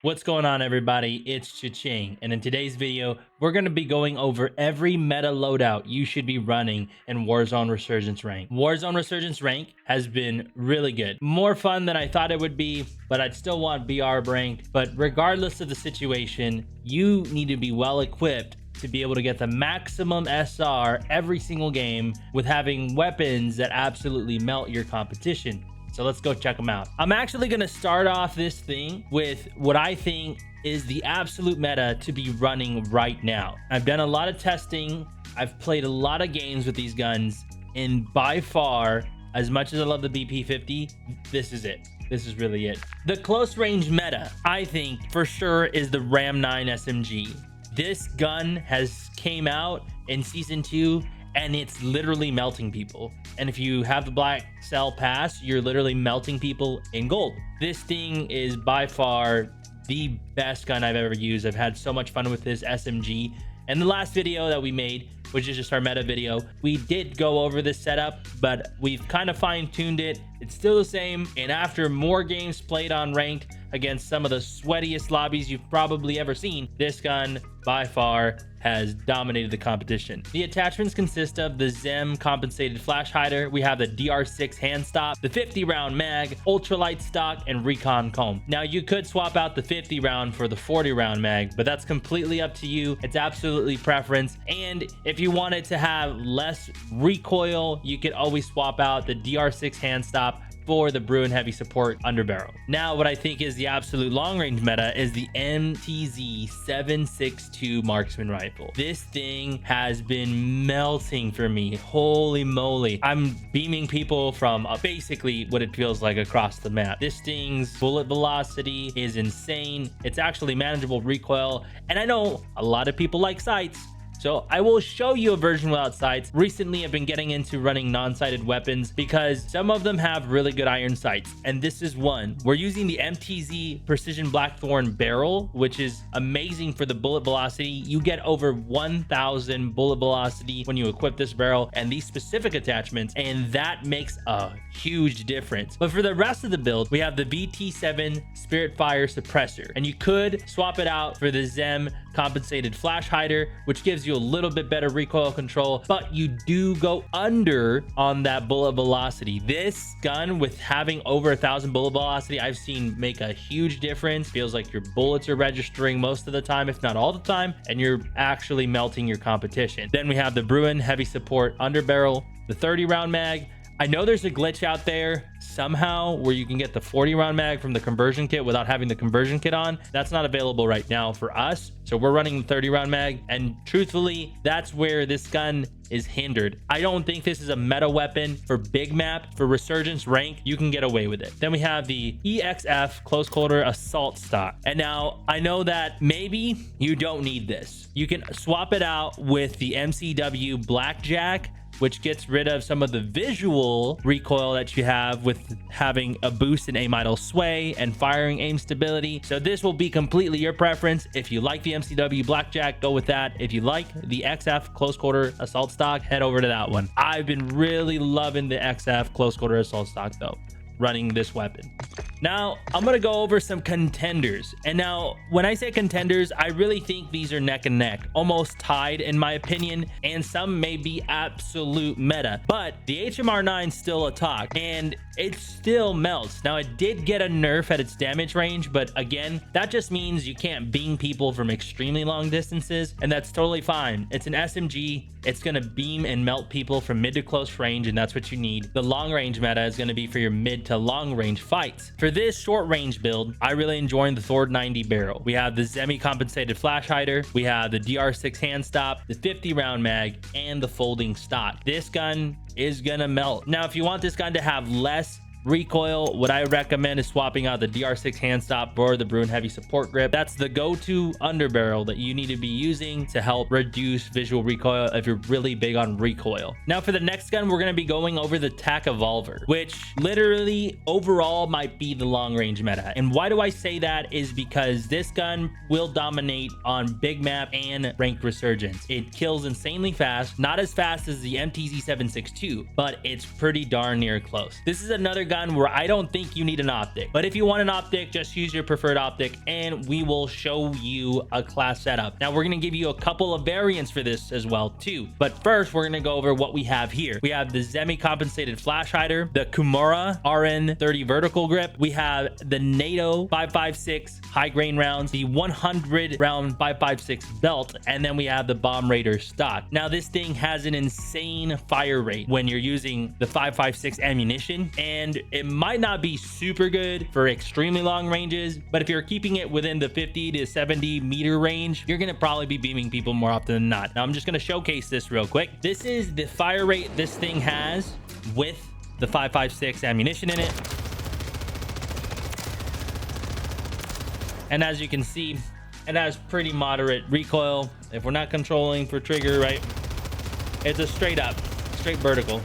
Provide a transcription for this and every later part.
What's going on, everybody? It's Chaching, and in today's video, we're going to be going over every meta loadout you should be running in Warzone Resurgence rank. Warzone Resurgence rank has been really good. More fun than I thought it would be, but I'd still want BR ranked. But regardless of the situation, you need to be well equipped to be able to get the maximum SR every single game with having weapons that absolutely melt your competition. So let's go check them out. I'm actually going to start off this thing with what I think is the absolute meta to be running right now. I've done a lot of testing. I've played a lot of games with these guns. And by far, as much as I love the BP50, this is it. This is really it. The close range meta, I think, for sure, is the Ram 9 SMG. This gun has came out in Season 2, and it's literally melting people. And if you have the Black Cell Pass, you're literally melting people in gold. This thing is by far the best gun I've ever used. I've had so much fun with this SMG. And the last video that we made, which is just our meta video, we did go over this setup, but we've kind of fine-tuned it. It's still the same. And after more games played on ranked against some of the sweatiest lobbies you've probably ever seen, this gun by far has dominated the competition. The attachments consist of the Zem compensated flash hider. We have the DR6 hand stop, the 50 round mag, ultralight stock, and recon comb. Now you could swap out the 50 round for the 40 round mag, but that's completely up to you. It's absolutely preference. And if you wanted to have less recoil, you could always swap out the DR6 hand stop for the Bruin heavy support underbarrel. Now, what I think is the absolute long range meta is the MTZ 762 marksman rifle. This thing has been melting for me. Holy moly. I'm beaming people from basically what it feels like across the map. This thing's bullet velocity is insane. It's actually manageable recoil. And I know a lot of people like sights, so I will show you a version without sights. Recently, I've been getting into running non-sighted weapons because some of them have really good iron sights. And this is one. We're using the MTZ Precision Blackthorn barrel, which is amazing for the bullet velocity. You get over 1,000 bullet velocity when you equip this barrel and these specific attachments, and that makes a huge difference. But for the rest of the build, we have the VT7 Spirit Fire Suppressor, and you could swap it out for the Zem compensated flash hider, which gives you a little bit better recoil control, but you do go under on that bullet velocity. This gun, with having over 1,000 bullet velocity, I've seen make a huge difference. Feels like your bullets are registering most of the time, if not all the time, and you're actually melting your competition. Then we have the Bruin heavy support underbarrel, the 30 round mag. I know there's a glitch out there somehow where you can get the 40 round mag from the conversion kit without having the conversion kit on. That's not available right now for us. So we're running the 30 round mag. And truthfully, that's where this gun is hindered. I don't think this is a meta weapon for big map. For Resurgence rank, you can get away with it. Then we have the EXF close quarter assault stock. And now I know that maybe you don't need this. You can swap it out with the MCW Blackjack, which gets rid of some of the visual recoil that you have with having a boost in aim idle sway and firing aim stability. So this will be completely your preference. If you like the MCW Blackjack, go with that. If you like the XF close quarter assault stock, head over to that one. I've been really loving the XF close quarter assault stock though, running this weapon. Now, I'm going to go over some contenders. And now, when I say contenders, I really think these are neck and neck, almost tied in my opinion, and some may be absolute meta. But the HMR9 is still a talk, and it still melts. Now, it did get a nerf at its damage range, but again, that just means you can't beam people from extremely long distances, and that's totally fine. It's an SMG. It's going to beam and melt people from mid to close range, and that's what you need. The long range meta is going to be for your mid to long range fights. For this short range build, I really enjoy the Thor 90 barrel. We have the Zemi compensated flash hider, we have the DR6 hand stop, the 50 round mag, and the folding stock. This gun is gonna melt. Now, if you want this gun to have less recoil, what I recommend is swapping out the DR6 hand stop for the Bruin heavy support grip. That's the go-to underbarrel that you need to be using to help reduce visual recoil if you're really big on recoil. Now for the next gun, we're going to be going over the TAC Evolver, which literally overall might be the long range meta. And why do I say that is because this gun will dominate on big map and ranked Resurgence. It kills insanely fast, not as fast as the MTZ 762, but it's pretty darn near close. This is another gun where I don't think you need an optic, but if you want an optic, just use your preferred optic and we will show you a class setup. Now we're going to give you a couple of variants for this as well too, but first we're going to go over what we have here. We have the semi-compensated flash hider, the Kumara RN30 vertical grip. We have the NATO 5.56 high grain rounds, the 100 round 5.56 belt, and then we have the Bomb Raider stock. Now this thing has an insane fire rate when you're using the 5.56 ammunition, and it might not be super good for extremely long ranges, but if you're keeping it within the 50 to 70 meter range, you're gonna probably be beaming people more often than not. Now I'm just gonna showcase this real quick. This is the fire rate this thing has with the 5.56 ammunition in it, and as you can see, it has pretty moderate recoil. If we're not controlling for trigger, right, it's a straight vertical,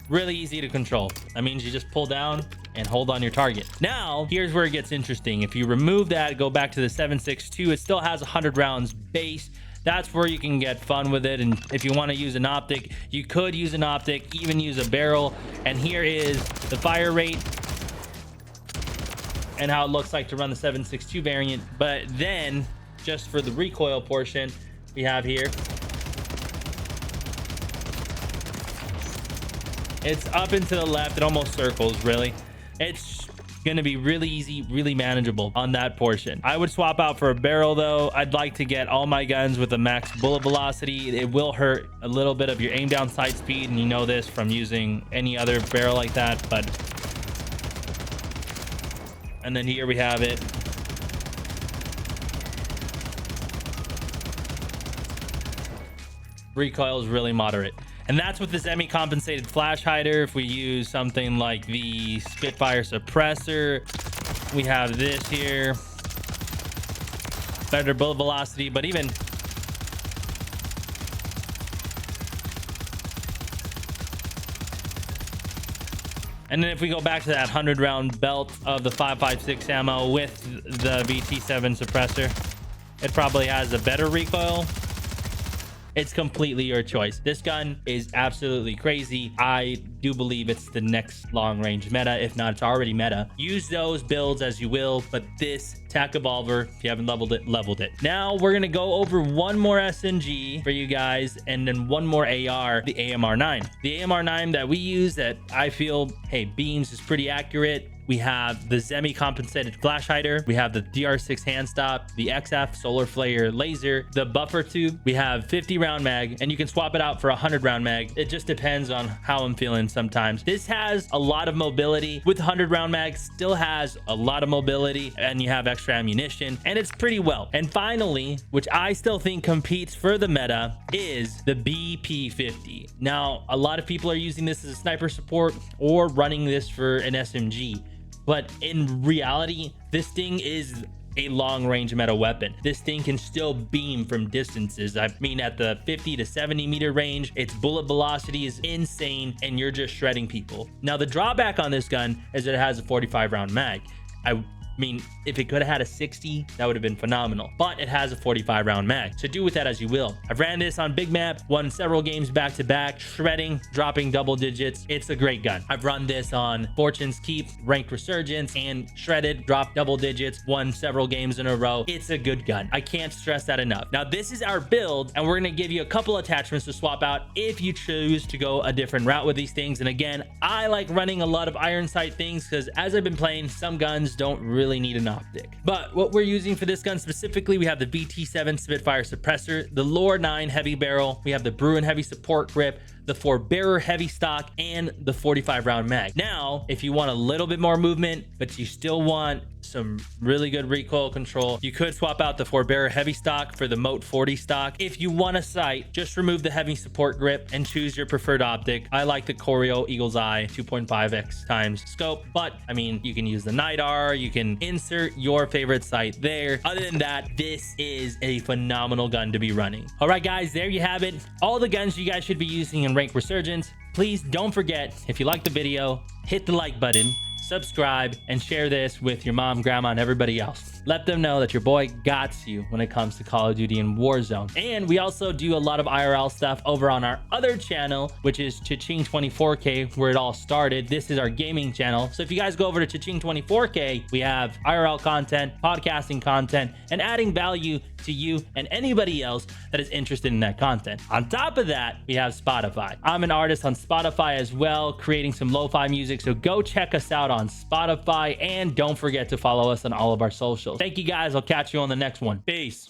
really easy to control. That means you just pull down and hold on your target. Now here's where it gets interesting. If you remove that, go back to the 7.62, it still has 100 rounds base. That's where you can get fun with it. And if you want to use an optic, you could use an optic, even use a barrel. And here is the fire rate and how it looks like to run the 7.62 variant. But then just for the recoil portion, we have here, it's up and to the left. It almost circles, really. It's going to be really easy, really manageable on that portion. I would swap out for a barrel though. I'd like to get all my guns with a max bullet velocity. It will hurt a little bit of your aim down sight speed, and you know this from using any other barrel like that. But and then here we have it. Recoil is really moderate. And that's with the semi-compensated flash hider. If we use something like the Spitfire suppressor, we have this here. Better bullet velocity, but even and then if we go back to that 100 round belt of the 5.56 ammo with the VT7 suppressor, it probably has a better recoil. It's completely your choice. This gun is absolutely crazy. I do believe it's the next long range meta. If not, it's already meta. Use those builds as you will, but this TAC Evolver, if you haven't leveled it. Now we're gonna go over one more SMG for you guys, and then one more AR, the AMR9. The AMR9 that we use that I feel, hey, beams is pretty accurate. We have the semi-compensated flash hider. We have the DR6 hand stop, the XF solar flare laser, the buffer tube. We have 50 round mag, and you can swap it out for 100 round mag. It just depends on how I'm feeling sometimes. This has a lot of mobility with 100 round mag, still has a lot of mobility, and you have extra ammunition, and it's pretty well. And finally, which I still think competes for the meta, is the BP50. Now, a lot of people are using this as a sniper support or running this for an SMG. But in reality, this thing is a long range meta weapon. This thing can still beam from distances. I mean, at the 50 to 70 meter range, its bullet velocity is insane and you're just shredding people. Now, the drawback on this gun is that it has a 45 round mag. I mean, if it could have had a 60, that would have been phenomenal, but it has a 45 round mag, so do with that as you will. I've ran this on big map, won several games back to back, shredding, dropping double digits. It's a great gun. I've run this on Fortune's Keep, ranked Resurgence, and shredded, dropped double digits, won several games in a row. It's a good gun. I can't stress that enough. Now, this is our build, and we're going to give you a couple attachments to swap out if you choose to go a different route with these things. And again, I like running a lot of iron sight things because as I've been playing, some guns don't really need an optic. But what we're using for this gun specifically, we have the VT7 Spitfire suppressor, the Lore 9 heavy barrel, we have the Bruin heavy support grip, the Forbearer heavy stock, and the 45 round mag. Now, if you want a little bit more movement, but you still want some really good recoil control, you could swap out the Forbearer heavy stock for the Mote 40 stock. If you want a sight, just remove the heavy support grip and choose your preferred optic. I like the Corio Eagle's Eye 2.5x times scope, but I mean, you can use the NIDAR, you can insert your favorite sight there. Other than that, this is a phenomenal gun to be running. All right, guys, there you have it. All the guns you guys should be using in Rank Resurgence. Please don't forget, if you like the video, hit the like button, subscribe, and share this with your mom, grandma, and everybody else. Let them know that your boy got you when it comes to Call of Duty and Warzone. And we also do a lot of IRL stuff over on our other channel, which is Chaching 24K, where it all started. This is our gaming channel. So if you guys go over to Chaching 24K, we have IRL content, podcasting content, and adding value to you and anybody else that is interested in that content. On top of that, we have Spotify. I'm an artist on Spotify as well, creating some lo-fi music. So go check us out on Spotify, and don't forget to follow us on all of our socials. Thank you guys. I'll catch you on the next one. Peace.